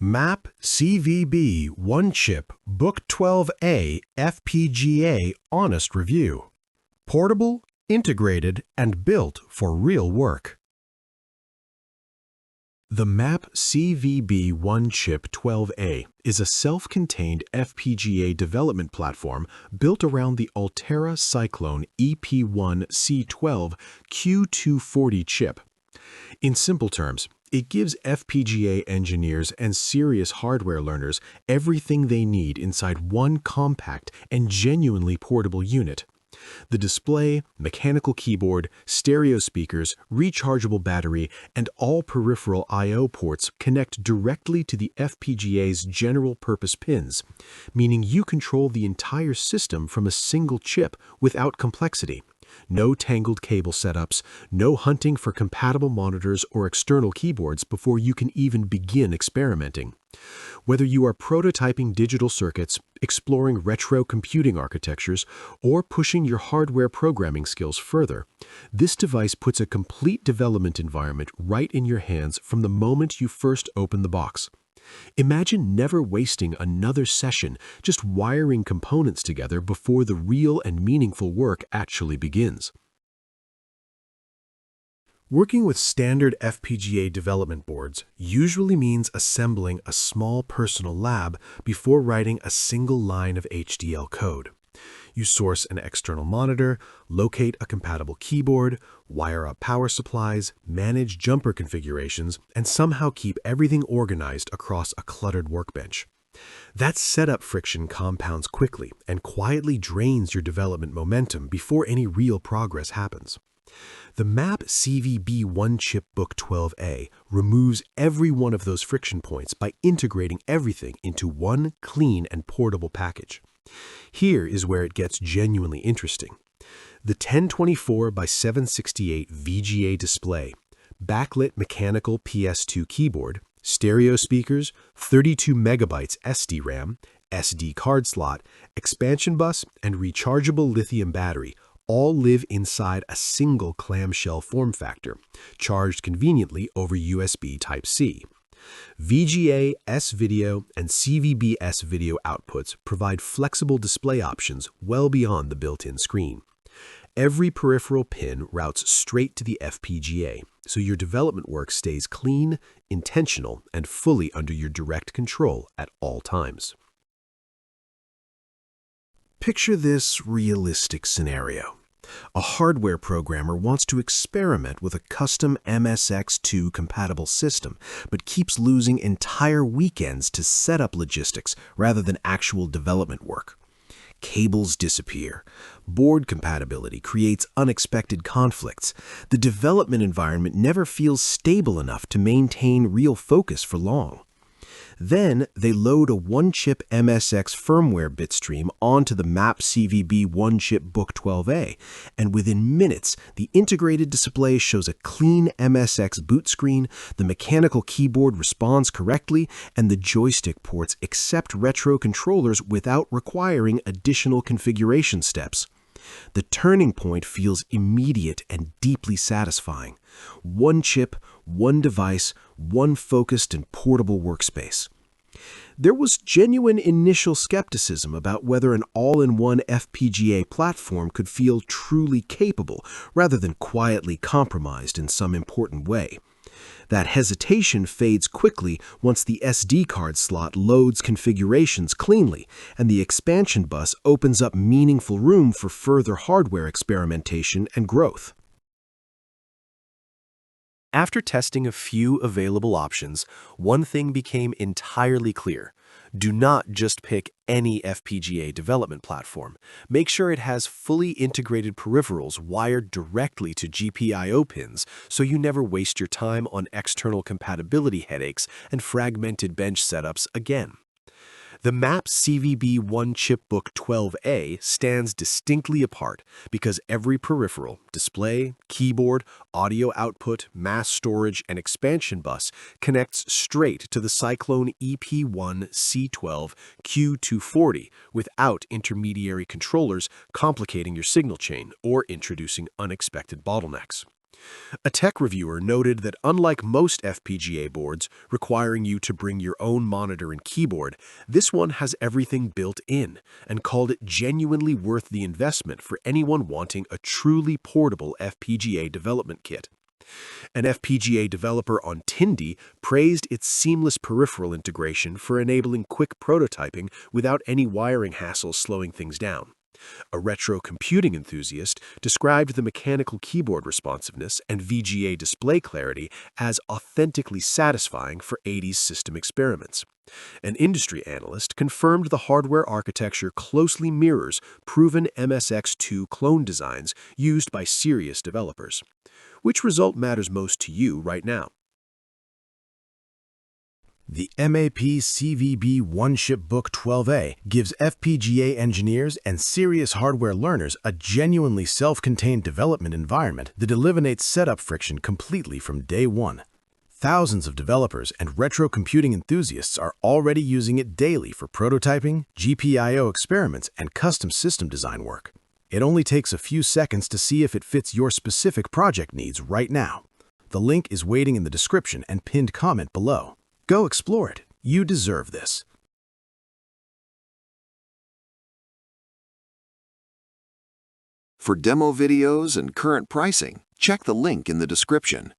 MAPCVB OneChipBook-12-A FPGA Honest Review. Portable, integrated, and built for real work. The MAPCVB OneChip-12-A is a self-contained FPGA development platform built around the Altera Cyclone EP1C12 Q240 chip. In simple terms, it gives FPGA engineers and serious hardware learners everything they need inside one compact and genuinely portable unit. The display, mechanical keyboard, stereo speakers, rechargeable battery, and all peripheral I/O ports connect directly to the FPGA's general-purpose pins, meaning you control the entire system from a single chip without complexity. No tangled cable setups, no hunting for compatible monitors or external keyboards before you can even begin experimenting. Whether you are prototyping digital circuits, exploring retro computing architectures, or pushing your hardware programming skills further, this device puts a complete development environment right in your hands from the moment you first open the box. Imagine never wasting another session just wiring components together before the real and meaningful work actually begins. Working with standard FPGA development boards usually means assembling a small personal lab before writing a single line of HDL code. You source an external monitor, locate a compatible keyboard, wire up power supplies, manage jumper configurations, and somehow keep everything organized across a cluttered workbench. That setup friction compounds quickly and quietly drains your development momentum before any real progress happens. The MAPCVB OneChipBook-12-A removes every one of those friction points by integrating everything into one clean and portable package. Here is where it gets genuinely interesting. The 1024 by 768 VGA display, backlit mechanical PS2 keyboard, stereo speakers, 32 megabytes SD-RAM, SD card slot, expansion bus, and rechargeable lithium battery all live inside a single clamshell form factor, charged conveniently over USB Type-C. VGA, S-Video, and CVB S-Video outputs provide flexible display options well beyond the built-in screen. Every peripheral pin routes straight to the FPGA, so your development work stays clean, intentional, and fully under your direct control at all times. Picture this realistic scenario. A hardware programmer wants to experiment with a custom MSX2 compatible system, but keeps losing entire weekends to setup logistics rather than actual development work. Cables disappear. Board compatibility creates unexpected conflicts. The development environment never feels stable enough to maintain real focus for long. Then they load a one-chip MSX firmware bitstream onto the MAPCVB OneChipBook-12-A, and within minutes, the integrated display shows a clean MSX boot screen, the mechanical keyboard responds correctly, and the joystick ports accept retro controllers without requiring additional configuration steps. The turning point feels immediate and deeply satisfying. One chip, one device, one focused and portable workspace. There was genuine initial skepticism about whether an all-in-one FPGA platform could feel truly capable rather than quietly compromised in some important way. That hesitation fades quickly once the SD card slot loads configurations cleanly and the expansion bus opens up meaningful room for further hardware experimentation and growth. After testing a few available options, one thing became entirely clear. Do not just pick any FPGA development platform. Make sure it has fully integrated peripherals wired directly to GPIO pins so you never waste your time on external compatibility headaches and fragmented bench setups again. The MAPCVB OneChipBook-12-A stands distinctly apart because every peripheral, display, keyboard, audio output, mass storage, and expansion bus connects straight to the Cyclone EP1C12 Q240 without intermediary controllers complicating your signal chain or introducing unexpected bottlenecks. A tech reviewer noted that unlike most FPGA boards requiring you to bring your own monitor and keyboard, this one has everything built in, and called it genuinely worth the investment for anyone wanting a truly portable FPGA development kit. An FPGA developer on Tindie praised its seamless peripheral integration for enabling quick prototyping without any wiring hassles slowing things down. A retro computing enthusiast described the mechanical keyboard responsiveness and VGA display clarity as authentically satisfying for 80s system experiments. An industry analyst confirmed the hardware architecture closely mirrors proven MSX2 clone designs used by serious developers. Which result matters most to you right now? The MAPCVB OneChipBook-12-A gives FPGA engineers and serious hardware learners a genuinely self-contained development environment that eliminates setup friction completely from day one. Thousands of developers and retro computing enthusiasts are already using it daily for prototyping, GPIO experiments, and custom system design work. It only takes a few seconds to see if it fits your specific project needs right now. The link is waiting in the description and pinned comment below. Go explore it. You deserve this. For demo videos and current pricing, check the link in the description.